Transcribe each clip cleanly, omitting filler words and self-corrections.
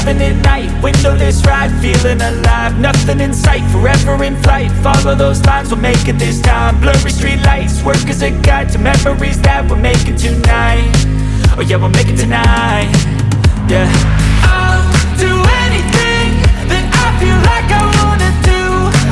driving at night, windowless ride, feeling alive. Nothing in sight, forever in flight. Follow those lines, we'll make it this time. Blurry street lights, work as a guide to memories that we're making tonight. Oh yeah, we'll make it tonight. Yeah, I'll do anything that I feel like I wanna do.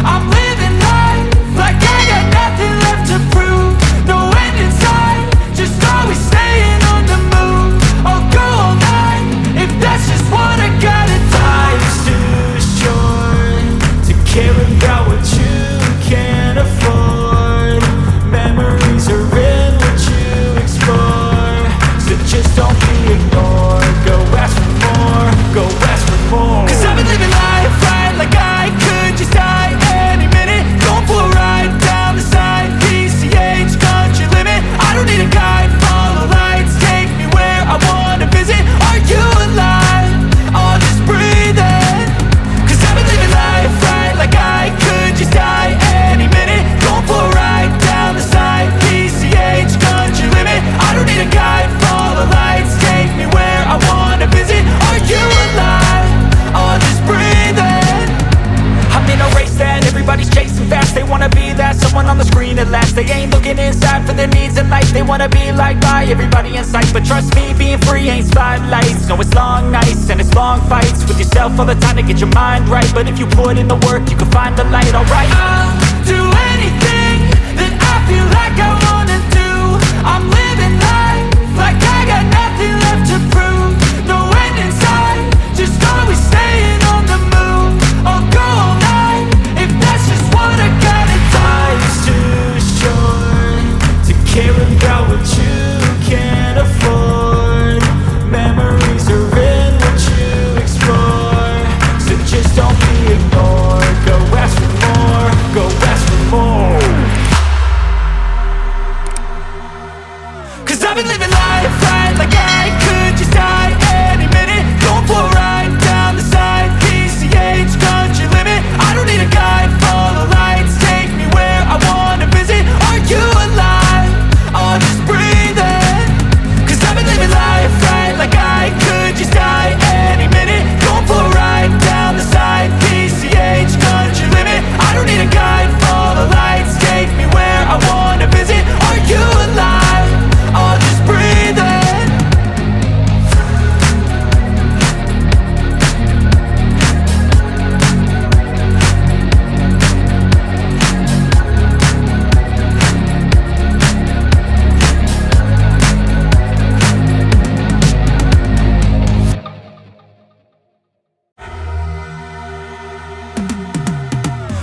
I'm living life like I got nothing left to prove. No end in sight, just always staying on the move. I'll go all night if that's just what I gotta do. Life's too short to care about what you can't afford. Memories are in what you explore, so just don't be ignored. Go ask for more, go ask for more. Cause I've been living life right like I could just die any minute. Going for a ride down the side, PCH, country limit. I don't need a guide, follow lights, take me where I wanna visit. Are you alive? Or just breathing? Cause I've been living life right like I could just die any minute. Going for a ride down the side, PCH, country limit. I don't need a guide, follow lights, take me where I wanna visit. Are you alive? Or just breathing? I'm in a race that everybody's chasing fast. They wanna be that someone on the screen at last. They ain't looking inside for their needs in life. They wanna be liked by everybody in sight. But trust me, being free ain't spotlights. No, it's long nights and it's long fights with yourself all the time to get your mind right. But if you put in the work, you can find the light, alright. I'll do anything that I feel like I wanna do. I'm living life like I got nothing left to prove. No end in sight, just always staying on the move. I'll go all night if that's just what I gotta do. Life's too short to care about what you can't afford. Memories are in what you explore, so just don't be ignored. Go ask for more, go ask for more. Cause I've been living life right like I could just die any minute. Going for a ride down the side, PCH, country limit. I don't need a guide, follow lights, take me where I wanna visit. Are you alive? Or just breathing? Cause I've been living life right like I could just die any minute. Going for a ride down the side, PCH, country limit. I don't need a guide, follow lights, take me where I wanna visit. Are you alive? Or just breathing?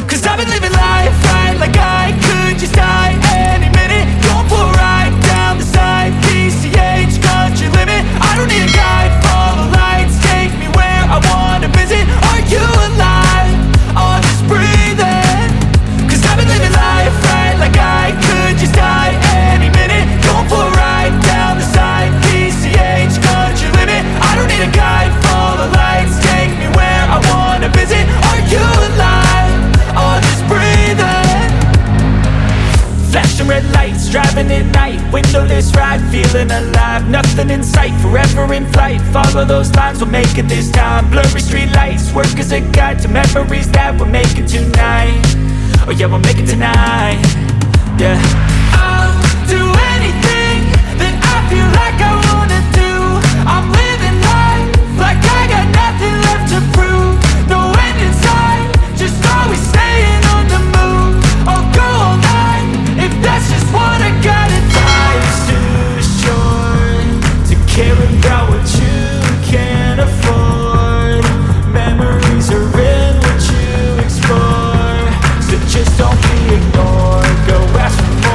Cause I've been living life right like I could just die any minute. Going for a ride down the side, PCH, country limit. I don't need a guide, follow lights, take me where I wanna visit. Are you alive? Or just breathing? Cause I've been living life right like I could just die any minute. Going for a ride down the side, PCH, country limit. I don't need a guide, follow lights, take me where I wanna visit. Are you alive? Or just breathing? Flashing red lights, driving at night, windowless ride, feeling alive. Nothing in sight, forever in flight. Follow those lines, we'll make it this time. Blurry street lights, work as a guide to memories that we're making tonight. Oh yeah, we'll make it tonight. Yeah, I'll do anything that I feel like I wanna do. I'm living life like I got nothing left to prove. No end in sight, just always staying on the move. I'll go all night if that's just what I gotta do. Life's too short to care about what you can't afford. Memories are in what you explore, so just don't be ignored. Go ask for more.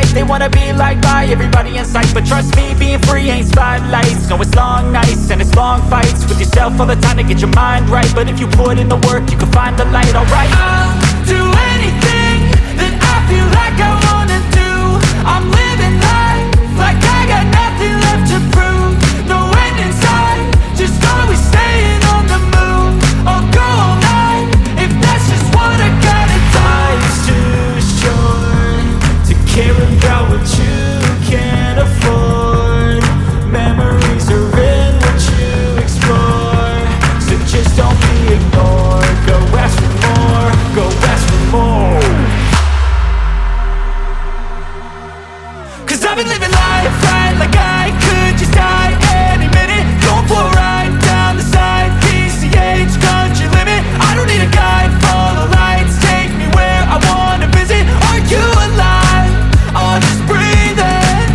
life. They wanna be liked by everybody in sight, but trust me, being free ain't spotlights. No, it's long nights and it's long fights with yourself all the time to get your mind right. But if you put in the work, you can find the light. Alright, I'll do anything that I feel like I wanna do. I'm living life like I got nothing left to prove. No end in sight, just always staying on the move. I'll go all night if that's just what I gotta do. Life's too short to care about what you can't afford. Memories are in what you explore, so just don't be ignored. Go ask for more, go ask for more. Cause I've been living life right like I could just die any minute. Going for a ride down the side, PCH, country limit. I don't need a guide, follow lights, take me where I wanna visit. Are you alive? I'll just breathe in.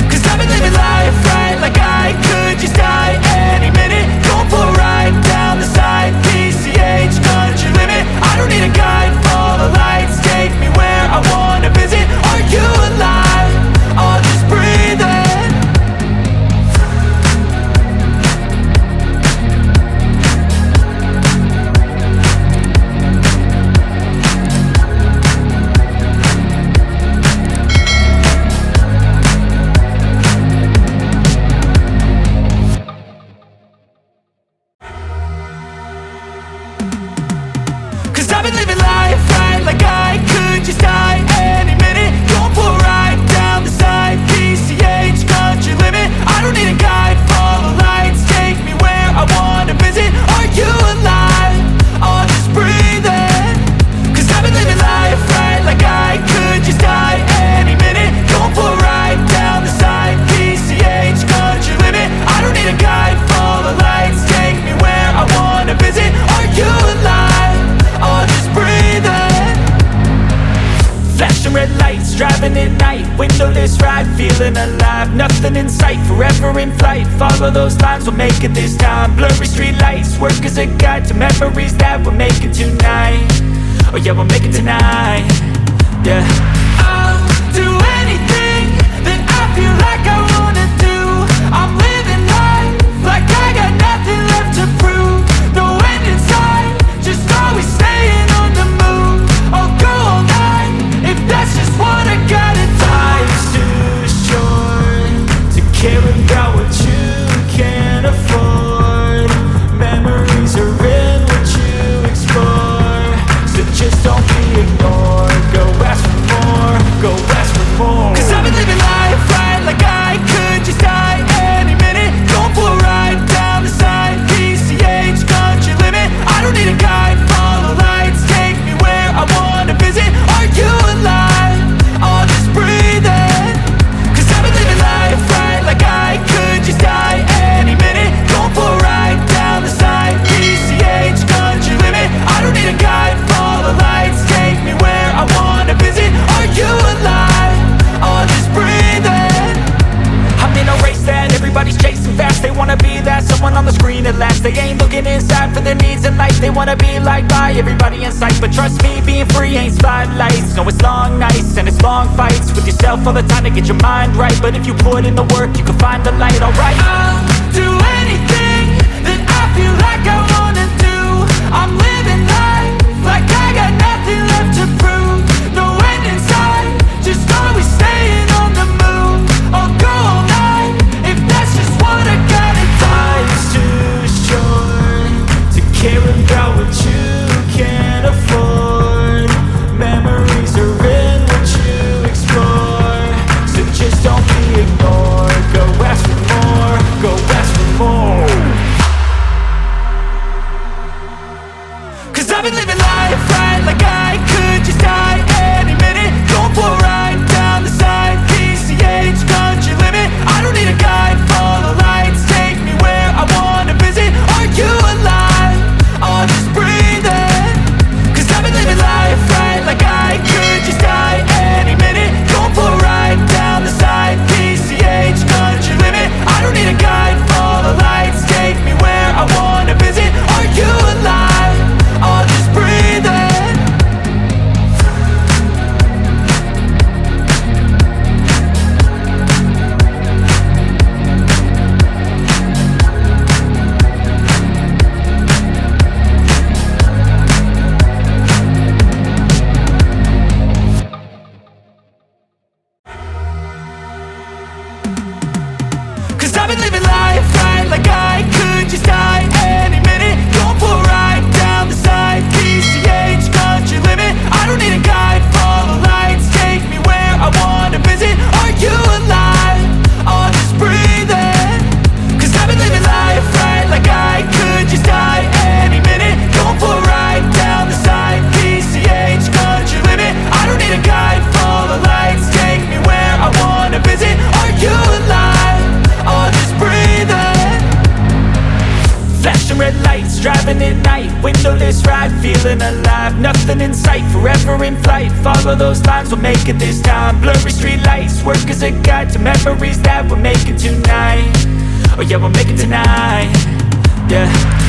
Cause I've been living life right like I could just die any minute. Going for a ride down the side, PCH, country limit. I don't need a guide, follow lights, take me where I wanna visit. Are you alive? I'll just breathe in. Cause I've been living life right like I could just die any minute. Going for a ride down the side, PCH, country limit. I don't need a guide, follow lights, take me where I wanna visit. Are you alive? I'll just breathe in. Cause I've been living life right like I could just die any minute. Going for a ride down the side, PCH, country limit. I don't need a guide, follow lights, take me where I wanna visit. Are you alive? I'll just breathe in. Flashing red lights, driving at night. Windowless ride, feeling alive. Nothing in sight, forever in flight. Follow those lines, we'll make it this time. Blurry street lights, work as a guide to memories that we're making tonight. Oh yeah, we'll make it tonight. Yeah, I'll do anything that I feel like I wanna do. I'm living life like I got nothing left to prove. No end in sight, just always staying on the move. I'll go all night if that's just what I gotta do. Life's too short to care about what you can't afford. Memories are in what you explore, so just don't be ignored. Go ask for more, go ask for more. Cause I've been living life right like I could just die any minute. Going for a ride down the side, PCH, country limit. I don't need a guide, follow lights, take me where I wanna visit. Are you alive? I'll just breathe in. Cause I've been living life right like I could just die any minute. Going for a ride down the side, PCH, country limit. I don't need a guide, follow lights, take me where I wanna visit. Are you alive? I'll just breathe in. I'm in a race that everybody's chasing fast. They wanna be that someone on the screen at last. They ain't looking inside for their needs in life. They wanna be liked by everybody in sight, but trust me, being free ain't spotlights. No, it's long nights and it's long fights with yourself all the time to get your mind right. But if you put in the work, you can find the light. Alright, I'll do anything that I feel like I wanna do. I'm living life like I got nothing left to prove. No end in sight, just always staying on the move. I'll go all night if that's just what I gotta do. Life's too short to care about what you can't afford. Memories are in what you explore, so just don't be ignored. Go ask for more, go ask for more. Cause I've been living life right like I could just die any minute. Going for a ride down the side, PCH, country limit. I don't need a guide, follow lights, take me where I wanna visit. Are you alive? I'll just breathe in. Cause I've been living life right like I could just die any minute. Going for a ride down the side, PCH, country limit. I don't need a guide, follow lights, take me where I wanna visit. Are you alive? I'll just breathe in. Feeling it night, windowless ride, feeling alive. Nothing in sight, forever in flight. Follow those lines, we'll make it this time. Blurry street lights, work as a guide to memories that we're making tonight. Oh yeah, we'll make it tonight. Yeah.